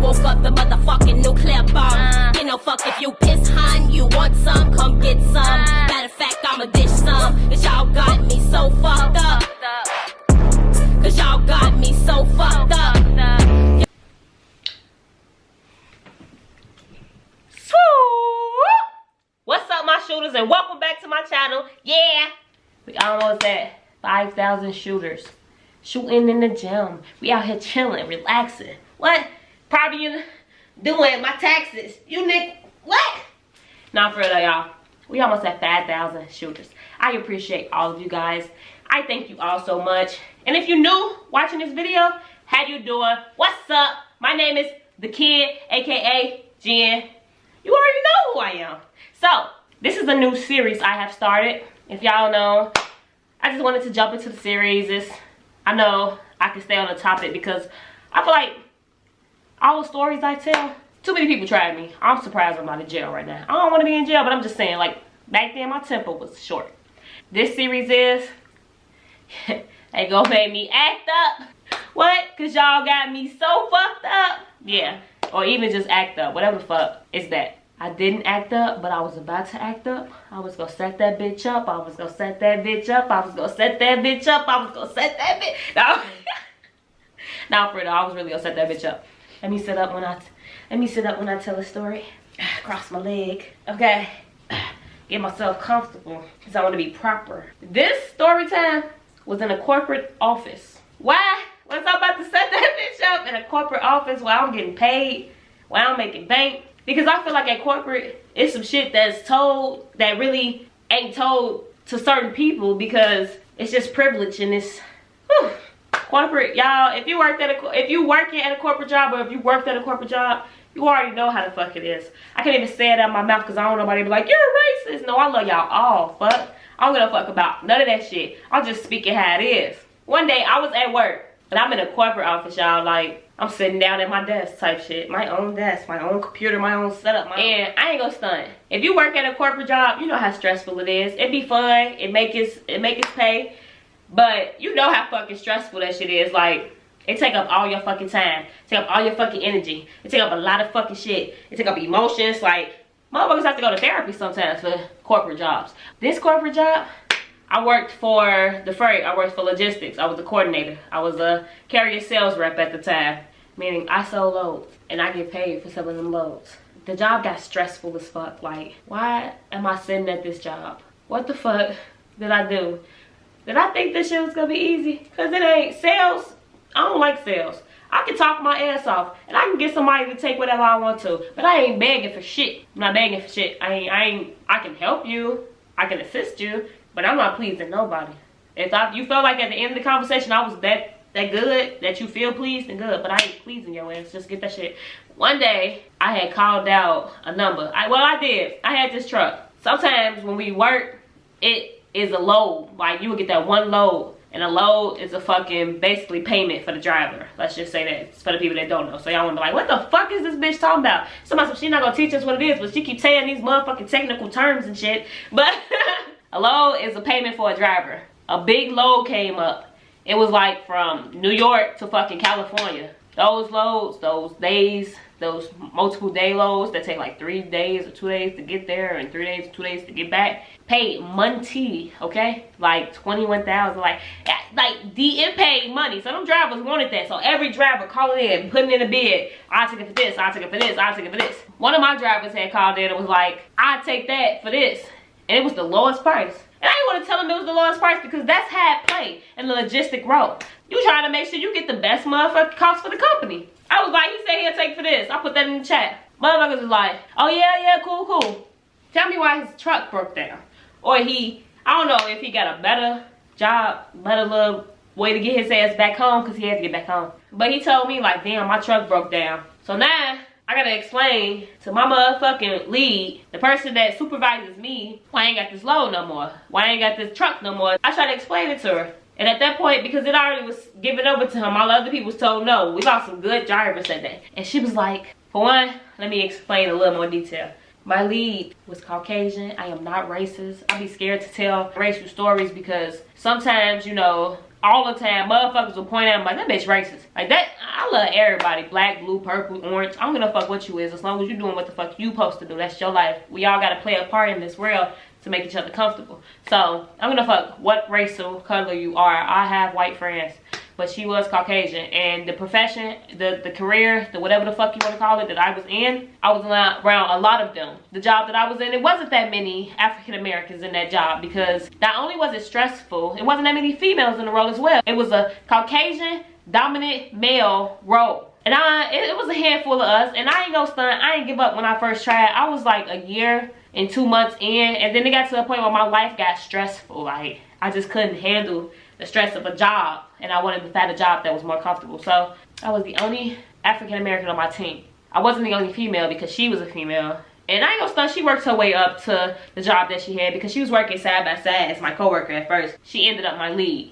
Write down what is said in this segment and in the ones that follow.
woke up the motherfucking nuclear bomb. You know, fuck if you piss, hun, you want some, come get some. Matter of fact, I'ma dish some, cause y'all got me so fucked up. Cause y'all got me so fucked up. What's up, my shooters, and welcome back to my channel. Yeah, we almost at 5,000 shooters. Shooting in the gym. We out here chilling, relaxing. What? Probably doing my taxes. You nigga, what? Nah, for real though, y'all. We almost at 5,000 shooters. I appreciate all of you guys. I thank you all so much. And if you're new watching this video, how you doing? What's up? My name is The Kid, aka Jen. You already know who I am. So, this is a new series I have started. If y'all know, I just wanted to jump into the series. I know I can stay on the topic because I feel like all the stories I tell, too many people tried me. I'm surprised I'm not in jail right now. I don't want to be in jail, but I'm just saying, like, back then my temper was short. This series is, they gonna make me act up. What? Because y'all got me so fucked up. Yeah. Or even just act up. Whatever the fuck is that. I didn't act up, but I was about to act up. I was gonna set that bitch up. I was gonna set that bitch up. I was gonna set that bitch up. I was gonna set that bitch. No. Now for real, I was really gonna set that bitch up. Let me sit up when I tell a story. Cross my leg. Okay. Get myself comfortable. Because I want to be proper. This story time was in a corporate office. Why? Was I about to set that bitch up in a corporate office where I'm getting paid, where I'm making bank? Because I feel like at corporate, it's some shit that's told that really ain't told to certain people because it's just privilege and it's whew. Corporate, y'all. If you working at a corporate job or if you worked at a corporate job, you already know how the fuck it is. I can't even say it out of my mouth because I don't know nobody be like, you're racist. No, I love y'all all. Fuck. I don't give a fuck about none of that shit. I'm just speaking how it is. One day I was at work and I'm in a corporate office, y'all. Like, I'm sitting down at my desk type shit. My own desk, my own computer, my own setup. And I ain't gonna stunt. If you work at a corporate job, you know how stressful it is. It be fun. It make us pay. But you know how fucking stressful that shit is. Like, it take up all your fucking time. Take up all your fucking energy. It take up a lot of fucking shit. It take up emotions. Like, motherfuckers have to go to therapy sometimes for corporate jobs. This corporate job, I worked for the freight. I worked for logistics. I was a coordinator. I was a carrier sales rep at the time. Meaning I sold loads and I get paid for selling them loads. The job got stressful as fuck. Like, why am I sitting at this job? What the fuck did I do? Did I think this shit was gonna be easy? Cause it ain't. Sales, I don't like sales. I can talk my ass off and I can get somebody to take whatever I want to. But I ain't begging for shit. I'm not begging for shit. I can help you. I can assist you. But I'm not pleasing nobody. If you felt like at the end of the conversation I was that good, that you feel pleased, and good, but I ain't pleasing your ass. Just get that shit. One day, I had called out a number. I did. I had this truck. Sometimes when we work, it is a load. Like, you would get that one load, and a load is a fucking, basically, payment for the driver. Let's just say that. It's for the people that don't know. So y'all wanna be like, what the fuck is this bitch talking about? Somebody, she's not gonna teach us what it is, but she keeps saying these motherfucking technical terms and shit. But a load is a payment for a driver. A big load came up. It was like from New York to fucking California. Those loads, those days, those multiple day loads that take like 3 days or 2 days to get there and 3 days or 2 days to get back, paid money, okay? Like 21,000, like DM paid money. So them drivers wanted that. So every driver calling in, putting in a bid, I'll take it for this, I'll take it for this, I'll take it for this. One of my drivers had called in and was like, I'll take that for this. And it was the lowest price. And I didn't want to tell him it was the lowest price because that's how it play in the logistic role. You trying to make sure you get the best motherfucking cost for the company. I was like, he said he'll take for this. I put that in the chat. Motherfuckers was like, oh yeah, cool. Tell me why his truck broke down. Or I don't know if he got a better job, better little way to get his ass back home because he had to get back home. But he told me like, damn, my truck broke down. So now, I gotta explain to my motherfucking lead, the person that supervises me, why I ain't got this load no more. Why I ain't got this truck no more. I tried to explain it to her. And at that point, because it already was given over to him, all other people was told no. We lost some good drivers that day. And she was like, for one, let me explain a little more detail. My lead was Caucasian. I am not racist. I be scared to tell racial stories because sometimes, you know, all the time. Motherfuckers will point at me like, that bitch racist. Like that, I love everybody. Black, blue, purple, orange. I'm gonna fuck what you is as long as you doing what the fuck you supposed to do. That's your life. We all gotta play a part in this world to make each other comfortable. So I'm gonna fuck what racial color you are. I have white friends, but she was Caucasian, and the profession, the career, the whatever the fuck you want to call it that I was in, I was around a lot of them. The job that I was in, it wasn't that many African Americans in that job, because not only was it stressful, it wasn't that many females in the role as well. It was a Caucasian dominant male role. And it was a handful of us, and I ain't gonna stunt, I ain't give up when I first tried. I was like a year and 2 months in, and then it got to a point where my life got stressful. Like, I just couldn't handle the stress of a job, and I wanted to find a job that was more comfortable. So I was the only African American on my team. I wasn't the only female because she was a female. And I ain't gonna stunt, she worked her way up to the job that she had because she was working side by side as my coworker at first. She ended up my lead.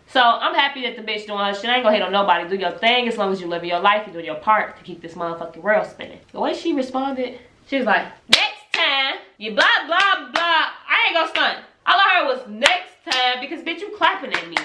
So I'm happy that the bitch doing her shit. I ain't gonna hate on nobody. Do your thing as long as you live your life and do your part to keep this motherfucking world spinning. The way she responded, she was like, next time, you blah, blah, blah. I ain't gonna stunt. All I heard was next time, because bitch, you clapping at me.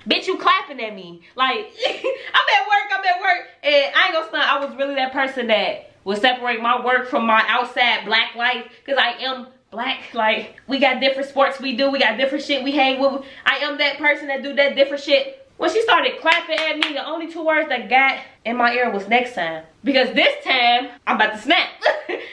Bitch, you clapping at me. Like, I'm at work, and I ain't gonna stunt. I was really that person that would separate my work from my outside black life, because I am black. Like, we got different sports we do, we got different shit we hang with. I am that person that do that different shit. When she started clapping at me, the only 2 words that got in my ear was next time. Because this time, I'm about to snap.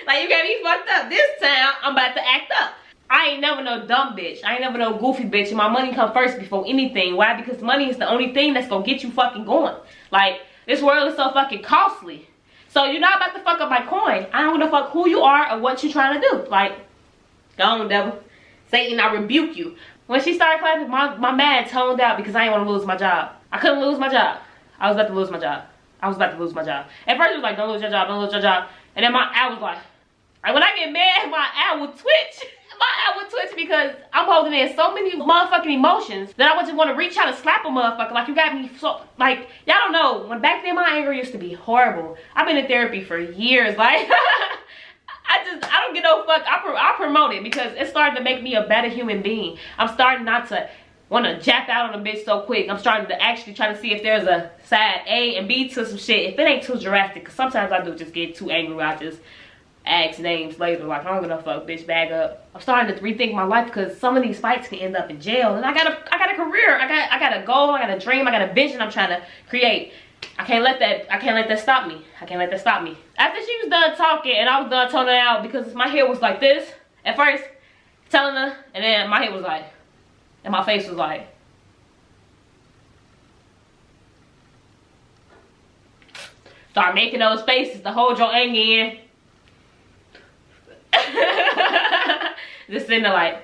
Like, you got me fucked up. This time, I'm about to act up. I ain't never no dumb bitch. I ain't never no goofy bitch. And my money come first before anything. Why? Because money is the only thing that's gonna get you fucking going. Like, this world is so fucking costly. So you're not about to fuck up my coin. I don't give a fuck who you are or what you trying to do. Like, go on, devil. Satan, I rebuke you. When she started clapping, my man toned out because I didn't want to lose my job. I couldn't lose my job. I was about to lose my job. I was about to lose my job. At first it was like, don't lose your job, don't lose your job. And then I was like, when I get mad, my eye would twitch. My eye would twitch because I'm holding in so many motherfucking emotions that I would just want to reach out and slap a motherfucker. Like, you got me so, like, y'all don't know. When back then, my anger used to be horrible. I've been in therapy for years. Like, I don't get no fuck. I promote it because it's starting to make me a better human being. I'm starting not to want to jap out on a bitch so quick. I'm starting to actually try to see if there's a side A and B to some shit. If it ain't too drastic, because sometimes I do just get too angry where I just ask names later. Like, I don't give no fuck, bitch, bag up. I'm starting to rethink my life because some of these fights can end up in jail. And I got a career. I got a goal. I got a dream. I got a vision I'm trying to create. I can't let that stop me. I can't let that stop me. After she was done talking and I was done toning out, because my hair was like this at first, telling her, and then my hair was like, and my face was like, start making those faces to hold your anger in. Just sitting there like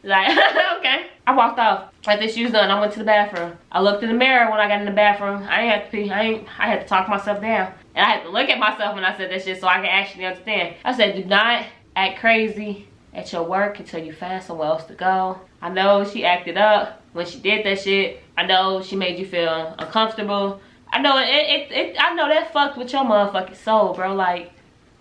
okay. I walked off. After she was done, I went to the bathroom. I looked in the mirror when I got in the bathroom. I ain't had to pee. I had to talk myself down. And I had to look at myself when I said that shit so I can actually understand. I said, do not act crazy at your work until you find somewhere else to go. I know she acted up when she did that shit. I know she made you feel uncomfortable. I know I know that fucked with your motherfucking soul, bro. Like,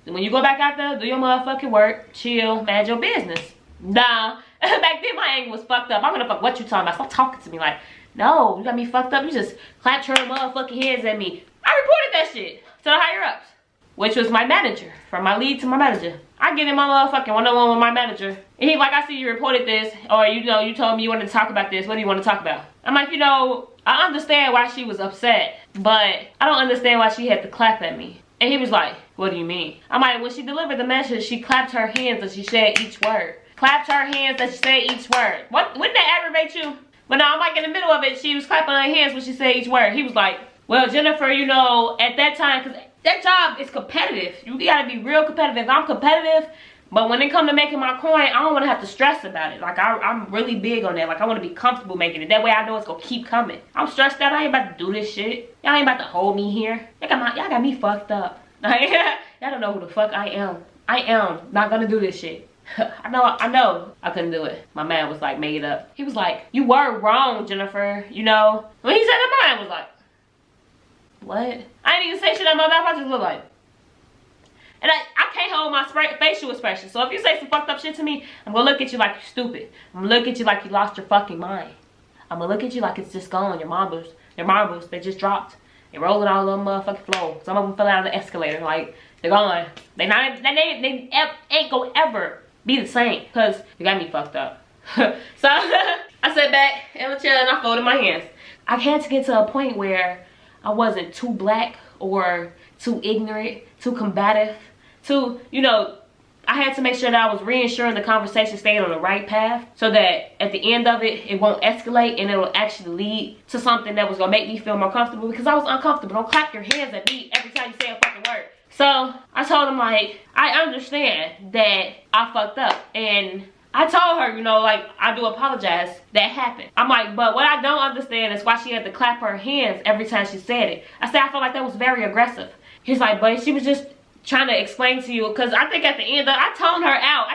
when you go back out there, do your motherfucking work, chill, manage your business. Nah. Back then my anger was fucked up. I'm gonna fuck what you talking about. Stop talking to me. Like, no, you got me fucked up. You just clapped your motherfucking hands at me. I reported that shit to the higher ups, which was my manager. From my lead to my manager. I get in my motherfucking one-on-one with my manager. And he like, I see you reported this, or you know, you told me you wanted to talk about this. What do you want to talk about? I'm like, you know, I understand why she was upset, but I don't understand why she had to clap at me. And he was like, what do you mean? I'm like, when she delivered the message, she clapped her hands and she said each word. Clapped her hands and she said each word. What? Wouldn't that aggravate you? But no, I'm like in the middle of it. She was clapping her hands when she said each word. He was like, well, Jennifer, you know, at that time, because that job is competitive. You gotta be real competitive. I'm competitive, but when it comes to making my coin, I don't want to have to stress about it. Like, I'm really big on that. Like, I want to be comfortable making it. That way I know it's going to keep coming. I'm stressed out. I ain't about to do this shit. Y'all ain't about to hold me here. Y'all got me fucked up. Y'all don't know who the fuck I am. I am not going to do this shit. I know I couldn't do it. My man was like made up. He was like, you were wrong, Jennifer, you know. When he said that, my man was like, what? I didn't even say shit out my mouth. I just looked like, and I can't hold my facial expression. So if you say some fucked up shit to me, I'm gonna look at you like you're stupid. I'm gonna look at you like you lost your fucking mind. I'm gonna look at you like it's just gone. Your marbles, they just dropped. They're rolling all on the motherfucking floor. Some of them fell out of the escalator. Like, they're gone. They ain't gonna ever be the same. Cause you got me fucked up. So I sat back in the chair and I folded my hands. I had to get to a point where I wasn't too black or too ignorant, too combative, too, you know, I had to make sure that I was reassuring the conversation stayed on the right path so that at the end of it, it won't escalate and it will actually lead to something that was gonna make me feel more comfortable, because I was uncomfortable. Don't clap your hands at me every time you say a fucking word. So I told him, like, I understand that I fucked up, and I told her, you know, like, I do apologize that happened. I'm like, but what I don't understand is why she had to clap her hands every time she said it. I said, I felt like that was very aggressive. He's like, but she was just trying to explain to you, because I think at the end of it, I toned her out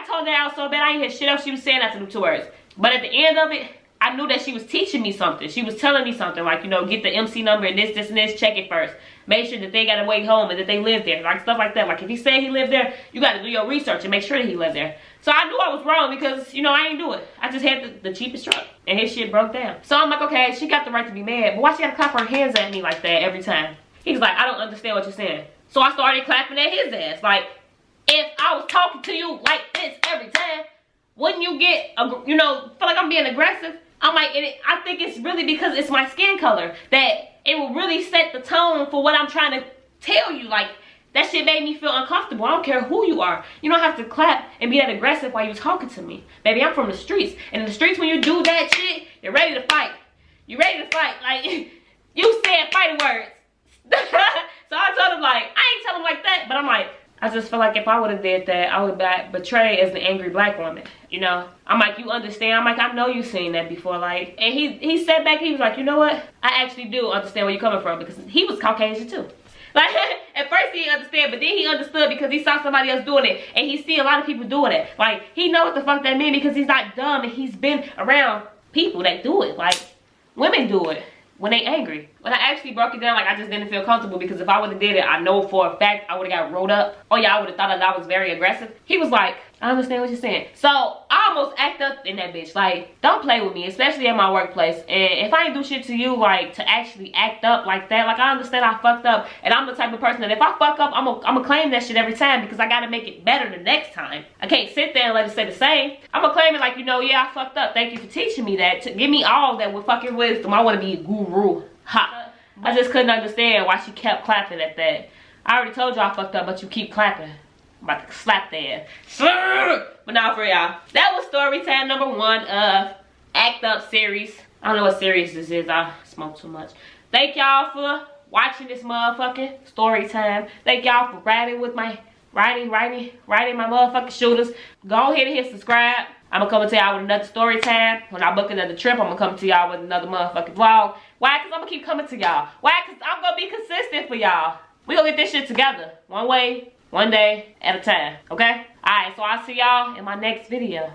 so bad I didn't hear shit else she was saying after the 2 words. But at the end of it, I knew that she was teaching me something. She was telling me something, like, you know, get the MC number and this and this, check it first. Make sure that they got a way home and that they live there, like stuff like that. Like, if he said he lived there, you got to do your research and make sure that he lived there. So I knew I was wrong because, you know, I ain't do it. I just had the cheapest truck and his shit broke down. So I'm like, okay, she got the right to be mad, but why she got to clap her hands at me like that every time? He's like, I don't understand what you're saying. So I started clapping at his ass. Like, if I was talking to you like this every time, wouldn't you get, you know, feel like I'm being aggressive? I'm like, I think it's really because it's my skin color that it will really set the tone for what I'm trying to tell you. Like, that shit made me feel uncomfortable. I don't care who you are. You don't have to clap and be that aggressive while you're talking to me. Baby, I'm from the streets. And in the streets, when you do that shit, you're ready to fight. You're ready to fight. Like, you said fighting words. So I told him, like, I ain't tell him like that, but I'm like, I just feel like if I would have did that, I would have been betrayed as an angry black woman, you know? I'm like, you understand? I'm like, I know you've seen that before, like, and he sat back, he was like, you know what? I actually do understand where you're coming from, because he was Caucasian too. Like, at first he didn't understand, but then he understood because he saw somebody else doing it, and he see a lot of people doing it. Like, he know what the fuck that mean because he's not dumb, and he's been around people that do it. Like, women do it when they angry. When I actually broke it down, like, I just didn't feel comfortable, because if I would have did it, I know for a fact I would have got rolled up. Oh yeah, I would have thought that I was very aggressive. He was like, I understand what you're saying. So I almost act up in that bitch. Like, don't play with me, especially at my workplace. And if I ain't do shit to you, like, to actually act up like that, like, I understand I fucked up, and I'm the type of person that if I fuck up, I'm gonna claim that shit every time, because I gotta make it better the next time. I can't sit there and let it stay the same. I'm gonna claim it like, you know, yeah, I fucked up. Thank you for teaching me that. Give me all that with fucking wisdom. I wanna be a guru. Ha. I just couldn't understand why she kept clapping at that. I already told you I fucked up, but you keep clapping. I'm about to slap their ass. But now for y'all, that was story time number 1 of Act Up series. I don't know what series this is. I smoke too much. Thank y'all for watching this motherfucking story time. Thank y'all for riding with my riding my motherfucking shooters. Go ahead and hit subscribe. I'm gonna come to y'all with another story time. When I book another trip, I'm gonna come to y'all with another motherfucking vlog. Why? Because I'm gonna keep coming to y'all. Why? Because I'm gonna be consistent for y'all. We gonna get this shit together. One way, one day at a time. Okay? Alright, so I'll see y'all in my next video.